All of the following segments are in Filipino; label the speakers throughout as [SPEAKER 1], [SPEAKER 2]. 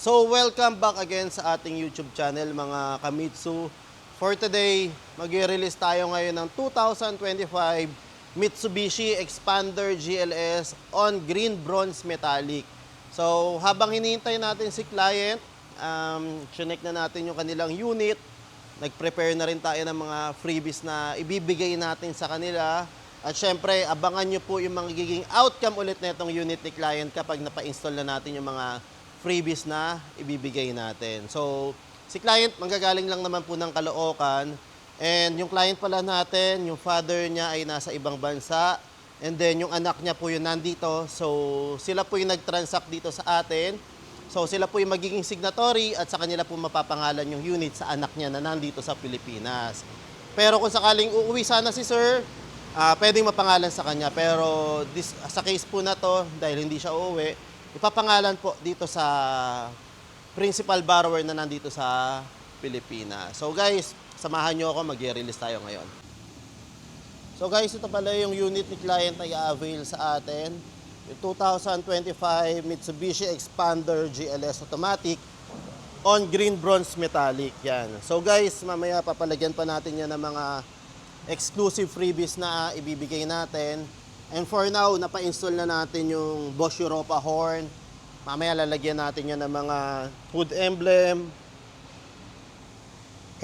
[SPEAKER 1] So welcome back again sa ating YouTube channel mga Kamitsu. For today, mag-release tayo ngayon ng 2025 Mitsubishi Expander GLS on green bronze metallic. So habang hinihintay natin si client, chinek na natin yung kanilang unit. Nag-prepare na rin tayo ng mga freebies na ibibigay natin sa kanila. At syempre, abangan nyo po yung magiging outcome ulit na itong unit ni client kapag napa-install na natin yung mga freebies na ibibigay natin. So, si client, manggagaling lang naman po ng Caloocan. And yung client pala natin, yung father niya ay nasa ibang bansa. And then, yung anak niya po yung nandito. So, sila po yung nag-transact dito sa atin. So, sila po yung magiging signatory at sa kanila po mapapangalan yung unit sa anak niya na nandito sa Pilipinas. Pero kung sakaling uuwi sana si sir, pwedeng mapangalan sa kanya. Pero sa case po na to, dahil hindi siya uuwi, ipapangalan po dito sa principal borrower na nandito sa Pilipinas. So guys, samahan nyo ako, mag-release tayo ngayon. So guys, ito pala yung unit ni client na i-avail sa atin. Yung 2025 Mitsubishi Expander GLS Automatic on green bronze metallic. Yan. So guys, mamaya papalagyan pa natin yan ng mga exclusive freebies na ibibigay natin. And for now, napa-install na natin yung Bosch Europa horn. Mamaya lalagyan natin yan ng mga hood emblem,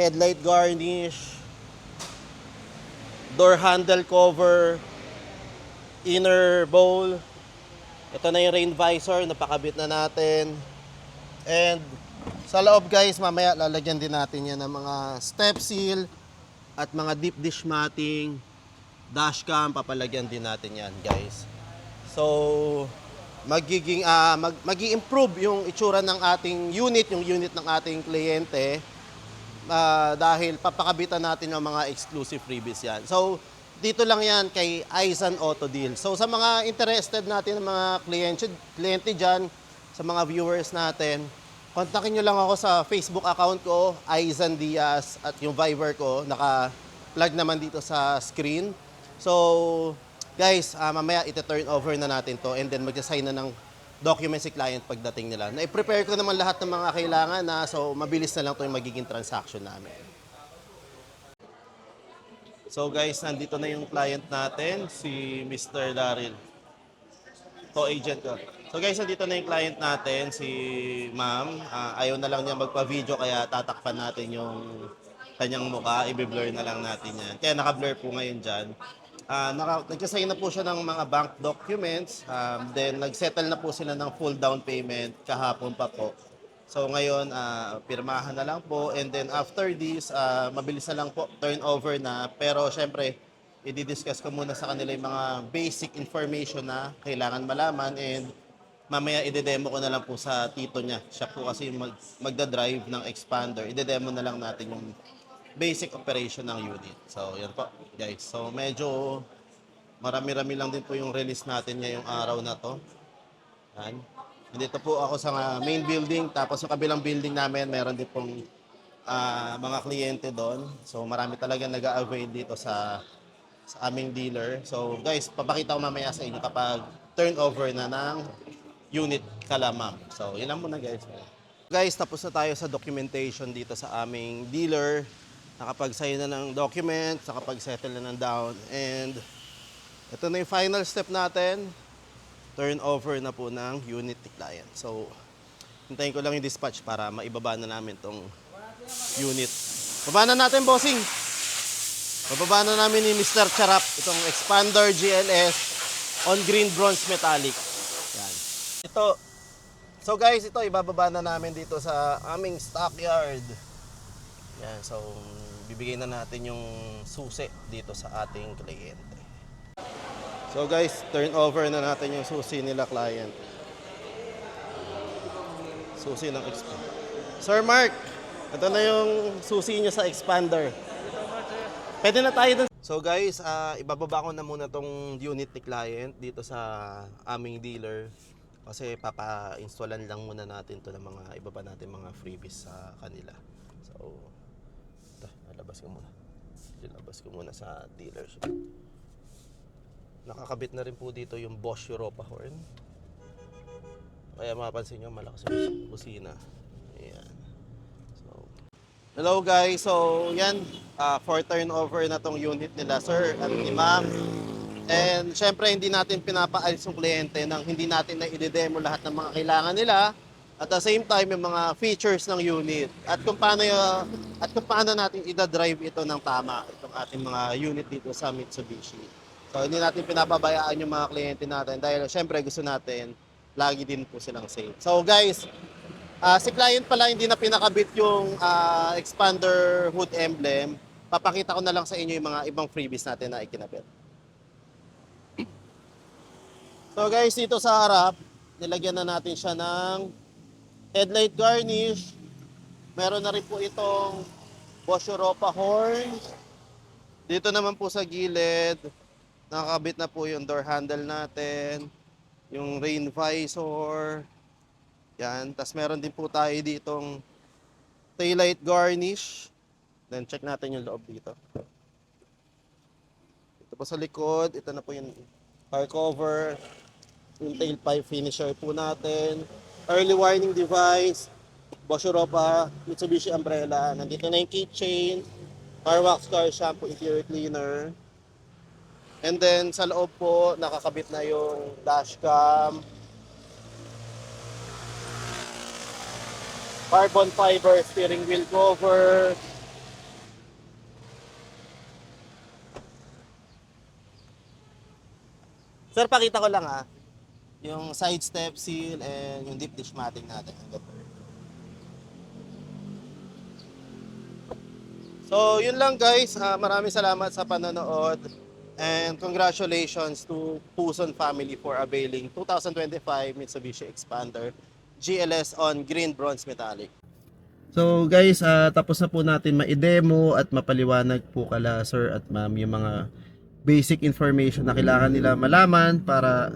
[SPEAKER 1] headlight garnish, door handle cover, inner bowl. Ito na yung rain visor, napakabit na natin. And sa loob guys, mamaya lalagyan din natin yan ng mga step seal at mga deep dish matting. Dashcam, papalagyan din natin yan guys. So, magi-improve yung itsura ng ating unit, yung unit ng ating kliyente dahil papakabitan natin yung mga exclusive freebies yan. So, dito lang yan kay Aizan Auto Deal. So, sa mga interested natin ng mga kliyente dyan, sa mga viewers natin, kontakin nyo lang ako sa Facebook account ko, Aizan Diaz, at yung Viber ko, naka-plug naman dito sa screen. So, guys, mamaya iti-turn over na natin to and then mag-assign na ng document si client pagdating nila. Na-prepare ko naman lahat ng mga kailangan na so mabilis na lang to yung magiging transaction namin. So guys, nandito na yung client natin, si Mr. Daryl. To agent ko. So guys, nandito na yung client natin, si ma'am. Ayaw na lang niya magpa-video kaya tatakpan natin yung kanyang mukha. I-blur na lang natin yan. Kaya naka-blur po ngayon dyan. Nagsasign na po siya ng mga bank documents. Then nagsettle na po sila ng full down payment kahapon pa po. So ngayon, pirmahan na lang po. And then after this, mabilis na lang po, turnover na. Pero syempre, i-discuss ko muna sa kanila yung mga basic information na kailangan malaman. And mamaya i-demo ko na lang po sa tito niya. Siya po kasi magda-drive ng expander. I-demo na lang natin yung basic operation ng unit. So, yan po, guys. So, medyo marami-rami lang din po yung release natin ngayong araw na to. Yan. Dito po ako sa main building. Tapos yung kabilang building namin, meron din pong mga kliyente doon. So, marami talaga nag-a-avail dito sa aming dealer. So, guys, papakita ko mamaya sa inyo kapag turnover na ng unit kala ma'am. So, yun lang muna, guys. Guys, tapos na tayo sa documentation dito sa aming dealer. Nakapag-sign na ng documents, nakapag-settle na ng down, and ito na yung final step natin, turnover na po ng unit ni client. So, hintayin ko lang yung dispatch para maibaba na namin tong unit. Baba na natin, bossing! Bababa na namin ni Mr. Charap, itong Expander GLS on green bronze metallic. Yan. Ito, so guys, ito ibababa na namin dito sa aming stockyard. Yan, so bibigay na natin yung susi dito sa ating kliyente. So guys, turn over na natin yung susi nila client. Susi ng expander. Sir Mark, ito na yung susi niya sa expander. Pwede na tayo dun. So guys, ibababa ko na muna tong unit ni client dito sa aming dealer. Kasi papa-installan lang muna natin to ng mga ibaba natin mga freebies sa kanila. So, labas ko muna. Labas ko muna sa dealership. Nakakabit na rin po dito yung Bosch Europa horn. Kaya mapapansin nyo, malakas yung busina. Ayan. So, hello guys. So, yan. For turnover na tong unit nila, sir at ni ma'am. And syempre, hindi natin pinapaalis yung kliyente nang hindi natin na i-demo lahat ng mga kailangan nila. At the same time, yung mga features ng unit. At kung paano natin i-drive ito ng tama, itong ating mga unit dito sa Mitsubishi. So, hindi natin pinapabayaan yung mga kliyente natin dahil syempre gusto natin lagi din po silang safe. So guys, si client pala hindi na pinakabit yung expander hood emblem. Papakita ko na lang sa inyo yung mga ibang freebies natin na ikinabit. So guys, dito sa harap, nilagyan na natin siya ng headlight garnish. Meron na rin po itong Bosch Europa horn. Dito naman po sa gilid, nakakabit na po yung door handle natin, yung rain visor. Yan, tas meron din po tayo ditong taillight garnish. Then check natin yung loob dito. Ito po sa likod, ito na po yung car cover, yung tailpipe finisher po natin, early warning device, Bosch Europa, Mitsubishi umbrella, nandito na yung keychain, car wax, car shampoo, interior cleaner. And then sa loob po, nakakabit na yung dashcam, carbon fiber steering wheel cover, sir, pakita ko lang yung side step seal and yung deep dish matting natin. So, yun lang guys. Maraming salamat sa panonood. And congratulations to Puson family for availing 2025 Mitsubishi Expander GLS on green bronze metallic. So guys, tapos na po natin ma-demo at mapaliwanag po kala sir at ma'am yung mga basic information na kailangan nila malaman para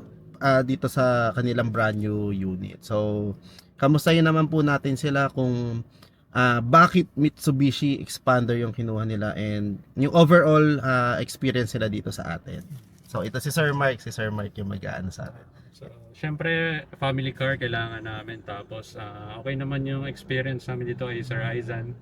[SPEAKER 1] dito sa kanilang brand new unit. So, kamustahin naman po natin sila kung bakit Mitsubishi Expander yung kinuha nila and yung overall experience nila dito sa atin. So, ito si Sir Mark yung mag-aano sa atin.
[SPEAKER 2] So, syempre, family car kailangan namin. Tapos, okay naman yung experience namin dito kay Sir Aizan.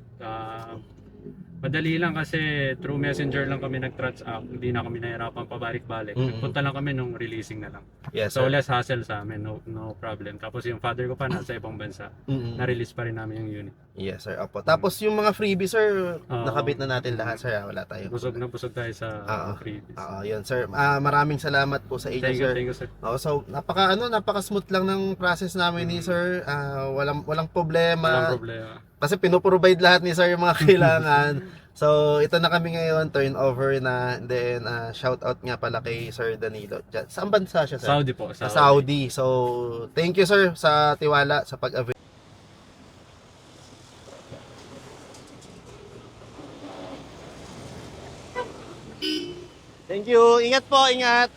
[SPEAKER 2] Madali lang kasi through messenger lang kami nag-transact. Hindi na kami nahirapan pabalik-balik. Nagpunta lang kami nung releasing na lang.
[SPEAKER 1] Yes,
[SPEAKER 2] So
[SPEAKER 1] sir.
[SPEAKER 2] less hassle sa amin, no problem. Tapos yung father ko pa nasa ibang bansa. Na-release pa rin namin yung unit.
[SPEAKER 1] Yes, sir. Opo. Tapos yung mga freebies, sir,
[SPEAKER 2] Oo.
[SPEAKER 1] nakabit na natin lahat, sir. Wala tayo.
[SPEAKER 2] Busog na busog tayo sa
[SPEAKER 1] Oo.
[SPEAKER 2] freebies.
[SPEAKER 1] Oo, yun, sir. Maraming salamat po sa inyo, sir.
[SPEAKER 2] Thank you, sir.
[SPEAKER 1] Oo, so napaka-smooth lang ng process namin ni sir. Walang problema.
[SPEAKER 2] Walang problema.
[SPEAKER 1] Kasi pinoprovide lahat ni sir yung mga kailangan. So, ito na kami ngayon, turnover na. Then, shout out nga pala kay Sir Danilo. Saan bansa siya, sir?
[SPEAKER 2] Saudi po.
[SPEAKER 1] Sa Saudi. So, thank you, sir, sa tiwala, sa pag-avail. Thank you. Ingat po, ingat.